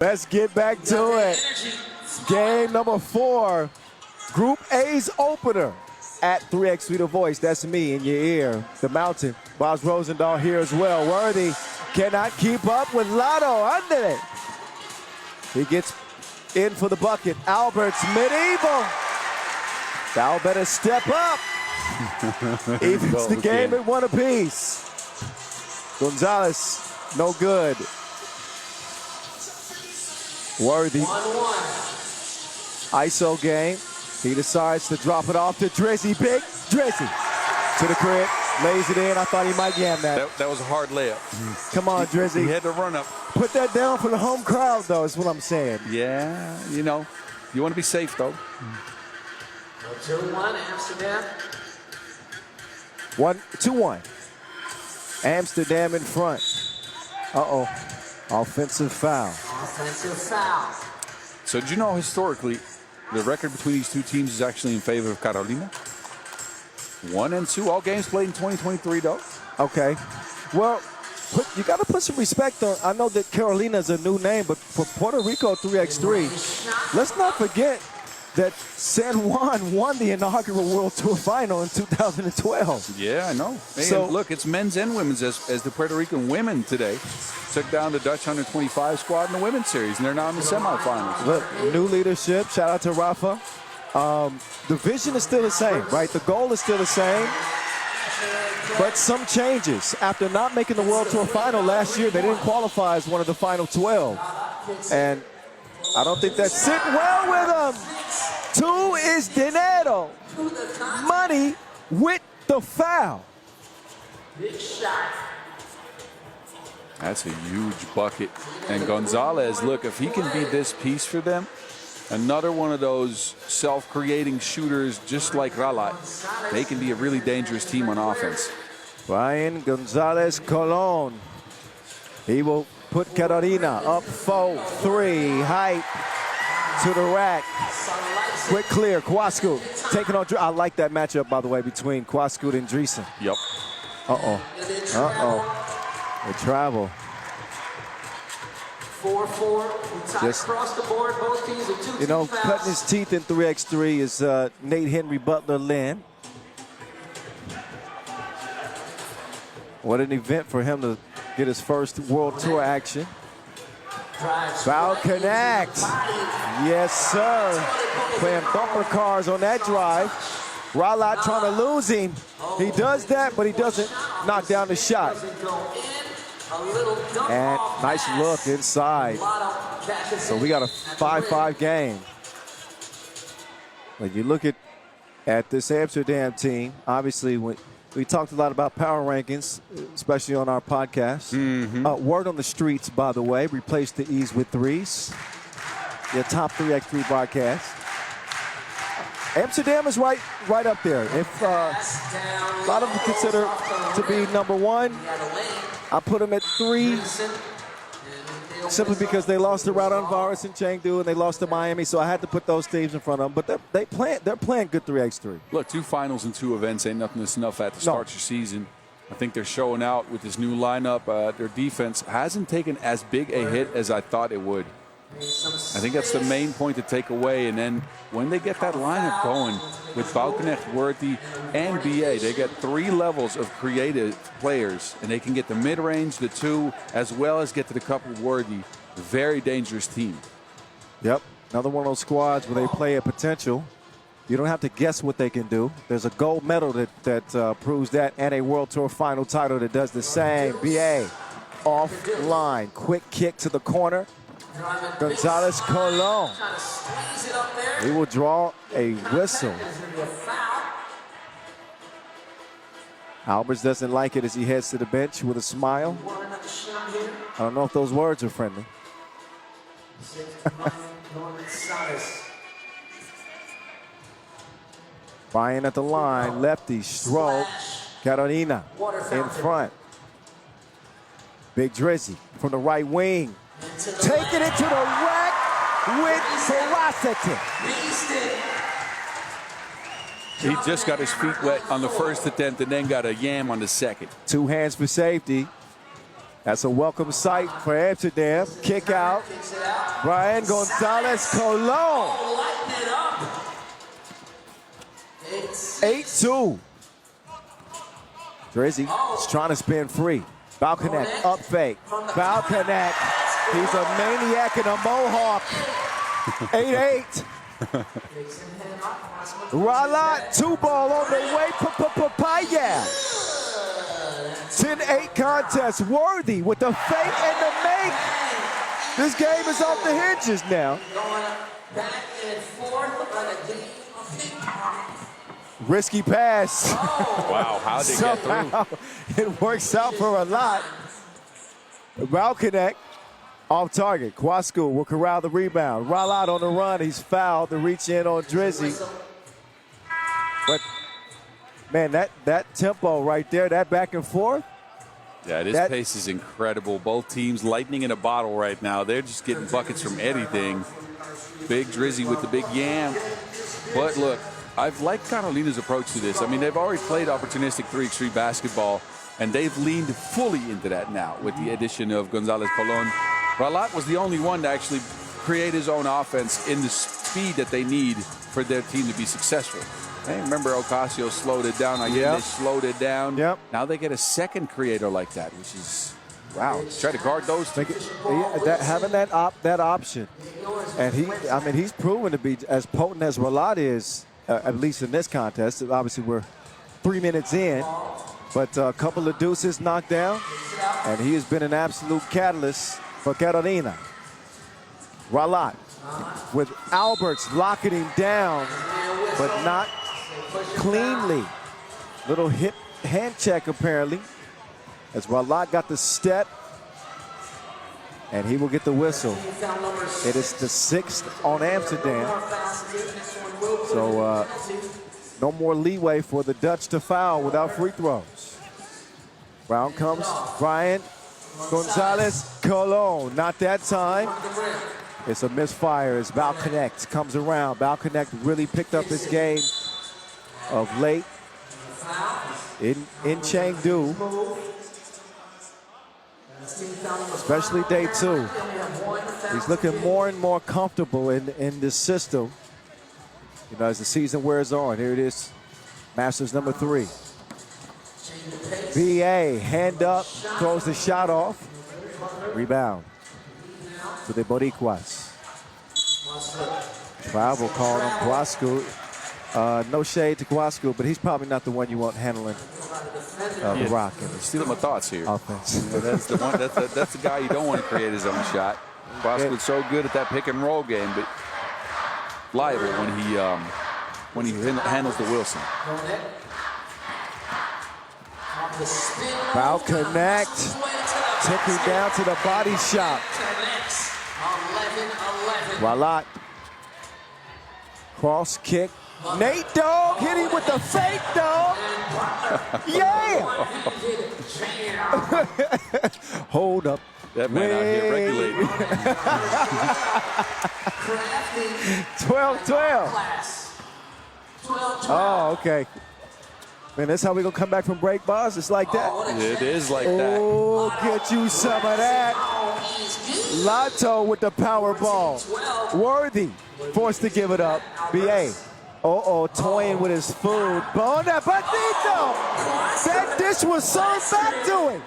Let's get back to it. Game number 4, Group A's opener at 3x3 The Voice. That's me in your ear. The Mountain. Boz Rosendahl here as well. Worthy cannot keep up with Lotto under it. He gets in for the bucket. Albert's medieval. Foul better step up. Evens the game at 1 apiece. Gonzalez, no good. Worthy. 1-1. ISO game. He decides to drop it off to Drizzy. Big Drizzy to the crib. Lays it in. I thought he might yam that. That was a hard layup. Come on, Drizzy. He had to run up. Put that down for the home crowd, though, is what I'm saying. Yeah, you know, you want to be safe, though. 2-1, Amsterdam. 2-1. Amsterdam in front. Uh-oh. Offensive foul. Offensive foul. So did you know historically the record between these two teams is actually in favor of Carolina? 1-2, all games played in 2023, though. Okay. Well, you got to put some respect on. I know that Carolina is a new name, but for Puerto Rico 3x3, let's not forget that San Juan won the inaugural World Tour final in 2012. Yeah, I know. Hey, So look, it's men's and women's as the Puerto Rican women today took down the Dutch 125 squad in the women's series, and they're now in the semifinals. look, new leadership. Shout out to Rafa. The vision is still the same, right? The goal is still the same. But some changes. After not making the World Tour final last year, they didn't qualify as one of the final 12. And I don't think that's sitting well with them. 2 is dinero. Money with the foul. Big shot. That's a huge bucket. And Gonzalez, look, if he can be this piece for them, another one of those self-creating shooters just like Ralat, they can be a really dangerous team on offense. Brian Gonzalez Colon. He will put Carolina up 4-3. Height to the rack. Quick clear. Kwasku taking on. I like that matchup, by the way, between Kwasku and Dreesen. Yep. Uh-oh. Uh-oh. The travel. 4-4. Just, across the board. Both teams with 2 you know, fouls. cutting his teeth in 3x3 is Nate Henry Butler Lynn. What an event for him to get his first World Tour action. Foul connect. Yes, sir. Playing bumper cars on that drive. Ralat trying to lose him. He does that, but he doesn't knock down the shot. And nice look inside. So we got a 5-5 game. When you look at this Amsterdam team, obviously we talked a lot about power rankings, especially on our podcast. Word on the streets, by the way, replace the E's with 3s. Your top 3x3 broadcast. Amsterdam is right up there. If a lot of them consider to be number 1, I put them at 3, simply because they lost to Radon Varus and Chengdu, and they lost to Miami, so I had to put those teams in front of them. But they're playing good 3x3. Look, 2 finals and 2 events ain't nothing to snuff at to start your season. I think they're showing out with this new lineup. Their defense hasn't taken as big a hit as I thought it would. I think that's the main point to take away. And then when they get that lineup going with Balknecht, Worthy, and BA, they get 3 levels of creative players, and they can get the mid-range, the 2, as well as get to the cup with Worthy. Very dangerous team. Yep, another one of those squads where they play a potential. You don't have to guess what they can do. There's a gold medal that proves that, and a World Tour final title that does the same. BA offline, quick kick to the corner. Gonzalez Colon. He will draw a whistle. Alberts doesn't like it as he heads to the bench with a smile. I don't know if those words are friendly. Brian at the line, lefty, stroke. Carolina in front. Big Drizzy from the right wing. Taking it to the rack with ferocity. He just got his feet wet on the first attempt and then got a yam on the second. 2 hands for safety. That's a welcome sight for Amsterdam. Kick out. Brian Gonzalez Colon. Lighten it up. 8-2. Drizzy is trying to spin free. Foul connect, up fake. Foul connect. He's a maniac and a mohawk. 8-8. Ralat, 2-ball on the way. Papaya. 10-8 contest. Worthy with the fake and the make. This game is off the hinges now. Going back and forth on a game of ping-pong. Risky pass. Wow, how'd they get through? Somehow it works out for a lot. Foul connect. Off target. Kwasku will corral the rebound. Ralat on the run. He's fouled to reach in on Drizzy. But, man, that tempo right there, that back and forth. Yeah, this pace is incredible. Both teams lightning in a bottle right now. They're just getting buckets from anything. Big Drizzy with the big yam. But, look, I've liked Carolina's approach to this. I mean, they've already played opportunistic 3x3 basketball, and they've leaned fully into that now with the addition of Gonzalez Colon. Ralat was the only one to actually create his own offense in the speed that they need for their team to be successful. Hey, remember Ocasio slowed it down. They slowed it down. Yep. Now they get a second creator like that, which is, wow. Try to guard those two. Having that option. And he's proven to be as potent as Ralat is, at least in this contest. Obviously, we're 3 minutes in. But a couple of deuces knocked down. And he has been an absolute catalyst for Carolina. Ralat with Alberts locking him down, but not cleanly. Little hip hand check apparently, as Ralat got the step, and he will get the whistle. It is the 6th on Amsterdam. So no more leeway for the Dutch to foul without free throws. Round comes Brian Gonzalez Colon. Not that time. It's a misfire as Val Connect comes around. Val Connect really picked up his game of late in Chengdu, especially day 2. He's looking more and more comfortable in this system, you know, as the season wears on. Here it is, Masters number 3. BA, hand up, throws the shot off. Rebound to the Boricuas. Travel called on Kwasku. No shade to Kwasku, but he's probably not the one you want handling the rock. You're stealing my thoughts here. Offense. That's the one. That's the guy you don't want to create his own shot. Kwasku's so good at that pick and roll game, but liable when he handles the Wilson. Foul connect. Took him down to the body shot. Ralat. Cross kick. Nate Dogg hit him with the fake, dog. Yeah. Hold up. That man out here regulating. 12-12. Oh, okay. Man, that's how we gonna come back from break, boss. It's like that. It is like that. Oh, get you some of that. Lotto with the power ball. Worthy forced to give it up. BA. Toying with his food. Bon appetito! That dish was served back to him.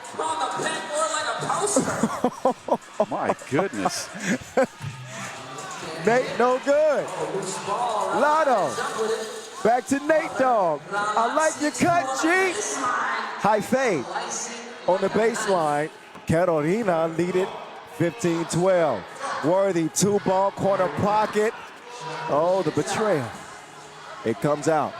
My goodness. Nate, no good. Lotto. Back to Nate Dogg. I like your cut, G. High fade on the baseline. Carolina lead it 15-12. Worthy, 2-ball corner pocket. Oh, the betrayal. It comes out.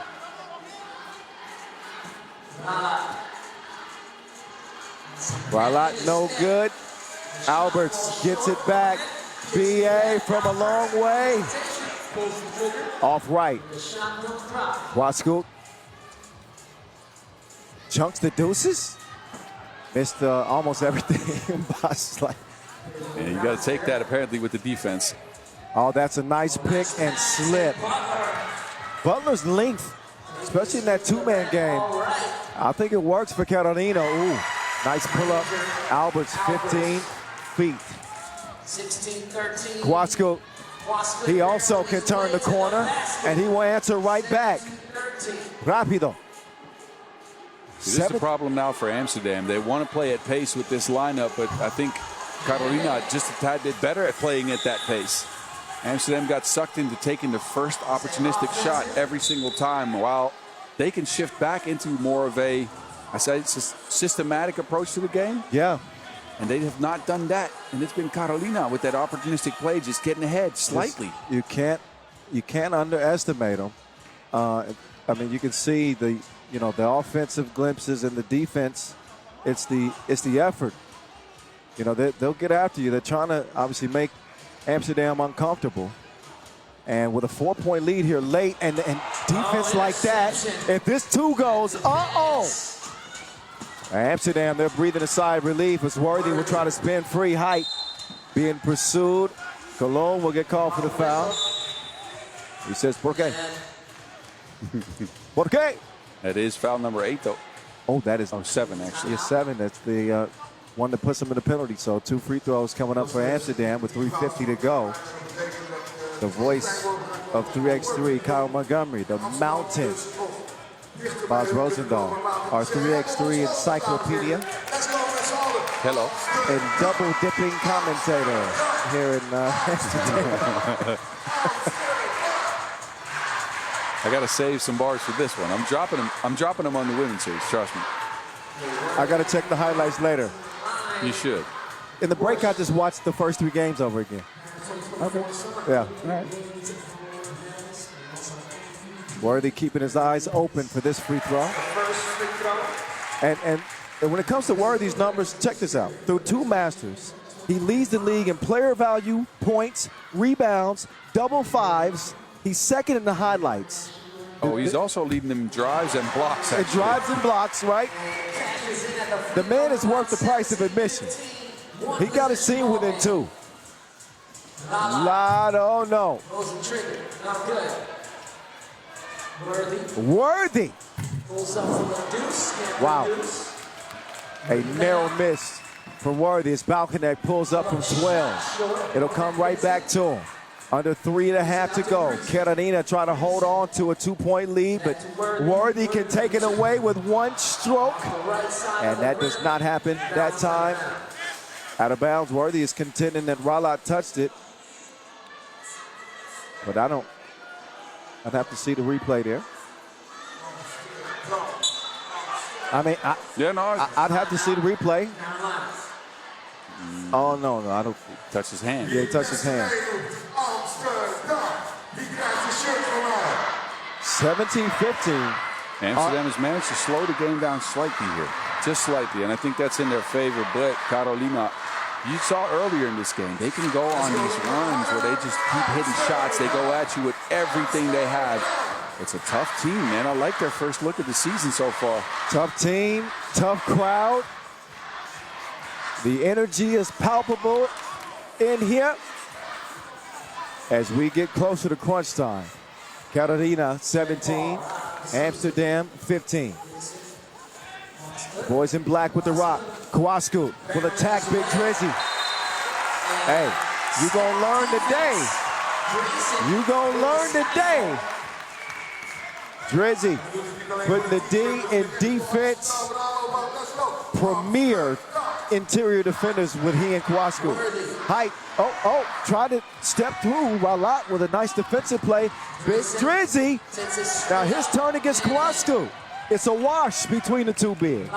Ralat, no good. Alberts gets it back. BA from a long way. Off right. Kwasku chunks the deuces. Missed almost everything. And you got to take that apparently with the defense. Oh, that's a nice pick and slip. Butler's length, especially in that 2-man game, I think it works for Carolina. Ooh, Nice pull-up. Alberts 15 feet. 16-13. Kowalski, he also can turn the corner, and he will answer right back. Rapido. This is the problem now for Amsterdam. They want to play at pace with this lineup, but I think Carolina just a tad bit better at playing at that pace. Amsterdam got sucked into taking the first opportunistic shot every single time, while they can shift back into more of a, I say, it's a systematic approach to the game. Yeah. And they have not done that. And it's been Carolina with that opportunistic play just getting ahead slightly. You can't underestimate them. I mean, you can see the offensive glimpses and the defense. It's the effort. They'll get after you. They're trying to obviously make Amsterdam uncomfortable. And with a 4-point lead here late and defense like that, if this 2 goes, Amsterdam, they're breathing a sigh of relief as Worthy will try to spin free. Height being pursued. Cologne will get called for the foul. He says, ¿Por qué? ¿Por qué? That is foul number 8, though. Oh, that is 7, actually. Yeah, 7. That's the one that puts them in the penalty. So 2 free throws coming up for Amsterdam with 3:50 to go. The voice of 3x3, Kyle Montgomery, the Mountain. Boz Rosendahl, our 3x3 encyclopedia. Hello. And double-dipping commentator here in Amsterdam. I got to save some bars for this one. I'm dropping them on the women's series, trust me. I got to check the highlights later. You should. In the break, I just watched the first 3 games over again. Okay. Yeah. All right. Worthy keeping his eyes open for this free throw. And when it comes to Worthy's numbers, check this out. Through 2 Masters, he leads the league in player value, points, rebounds, double fives. He's second in the highlights. Oh, he's also leading them drives and blocks. And drives and blocks, right? The man is worth the price of admission. He got a scene within 2. Oh no. Worthy. Wow. A narrow miss for Worthy as Balcanek pulls up from 12. It'll come right back to him. Under 3.5 to go. Carolina trying to hold on to a 2-point lead, but Worthy can take it away with 1 stroke. And that does not happen that time. Out of bounds. Worthy is contending that Ralat touched it. But I'd have to see the replay there. I mean, I'd have to see the replay. Oh, no, I don't. Touch his hand. Yeah, he touched his hand. 17-15. Amsterdam has managed to slow the game down slightly here. Just slightly, and I think that's in their favor. But Carolina, you saw earlier in this game, they can go on these runs where they just keep hitting shots. They go at you with everything they have. It's a tough team, man. I like their first look at the season so far. Tough team, tough crowd. The energy is palpable in here as we get closer to crunch time. Carolina 17, Amsterdam 15. Boys in black with the rock. Kowalski will attack Big Drizzy. Hey, you gonna learn today. You gonna learn today. Drizzy putting the D in defense. Premier interior defenders with he and Kowalski. Height. Tried to step through Ralat with a nice defensive play. Big Drizzy. Now his turn against Kowalski. It's a wash between the 2 bigs.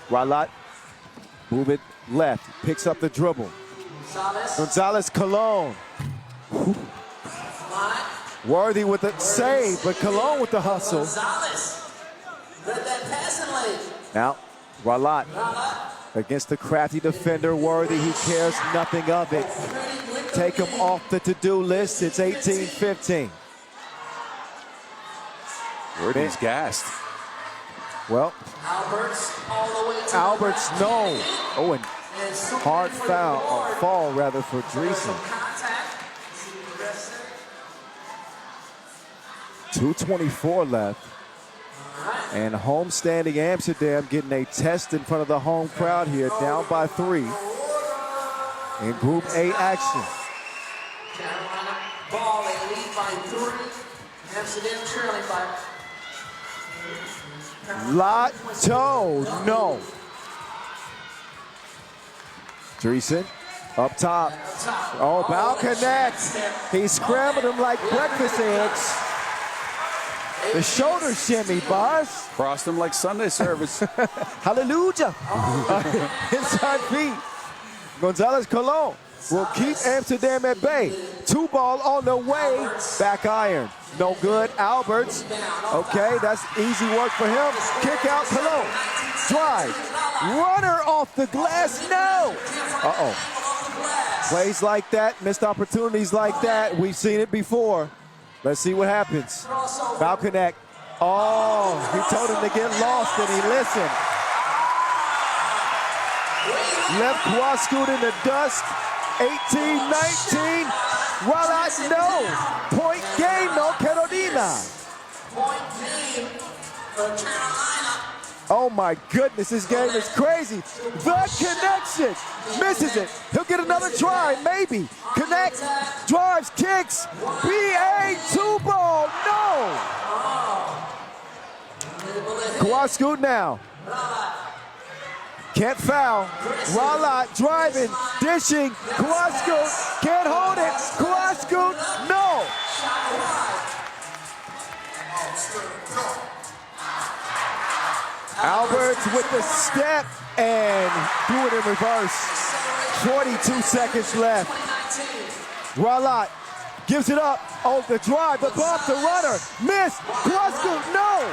Ralat, move it left, picks up the dribble. Gonzalez Cologne. Worthy with the save, but Cologne with the hustle. Now, Ralat against the crafty defender, Worthy. He cares nothing of it. Take him off the to-do list. It's 18-15. Worthy's gassed. Well, Alberts, no. Oh, and hard foul, or fall rather, for Dreesen. 2:24 left. And homestanding Amsterdam getting a test in front of the home crowd here, down by 3 in Group A action. Carolina ball, they lead by 3. Amsterdam trailing by. Lotto, no. Dreesen up top. Oh, Bal connects. He scrambled him like breakfast eggs. The shoulder shimmy, boss. Crossed him like Sunday service. Hallelujah. Inside feet. Gonzalez Colon will keep Amsterdam at bay. 2 ball on the way. Back iron. No good. Alberts. Okay, that's easy work for him. Kick out Colon. Drive. Runner off the glass. No. Uh-oh. Plays like that, missed opportunities like that. We've seen it before. Let's see what happens. Bal connect. Oh, he told him to get lost and he listened. Left Quascoot in the dust. 18-19. Voila, no. Point game, no Carolina. Point game for Carolina. Oh my goodness, this game is crazy. The connection. Misses it. He'll get another try, maybe. Connects, drives, kicks. BA 2 ball, no. Quascoot now. Can't foul. Rala driving, dishing. Quascoot can't hold it. Quascoot, no. Alberts with the step and do it in reverse. 42 seconds left. Ralat gives it up. Oh, the drive, the bump, the runner. Miss. Quascoot, no.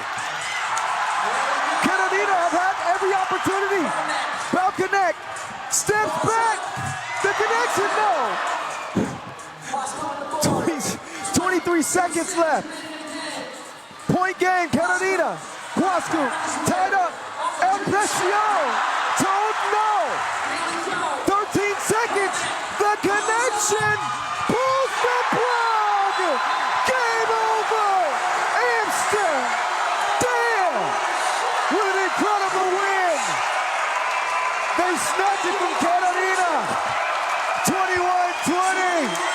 Carolina have had every opportunity. Bal connect. Steps back. The connection, no. 23 seconds left. Point game, Carolina. Quascoot tied up. El Presión told no. 13 seconds. The connection pulls the plug. Game over. Amsterdam with an incredible win. They snatched it from Carolina. 21-20.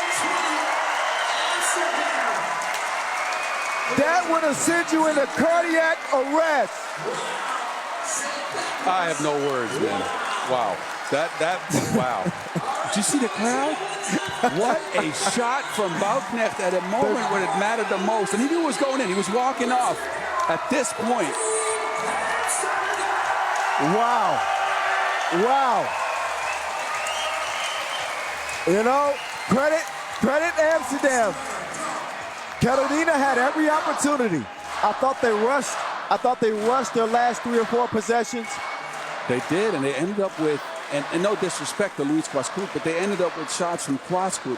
That would have sent you into cardiac arrest. I have no words, man. Wow. Wow. Did you see the crowd? What a shot from Bauknecht at a moment when it mattered the most. And he knew it was going in. He was walking off at this point. Wow. Wow. You know, credit Amsterdam. Carolina had every opportunity. I thought they rushed their last 3 or 4 possessions. They did, and they ended up with, and no disrespect to Luis Quascoot, but they ended up with shots from Quascoot.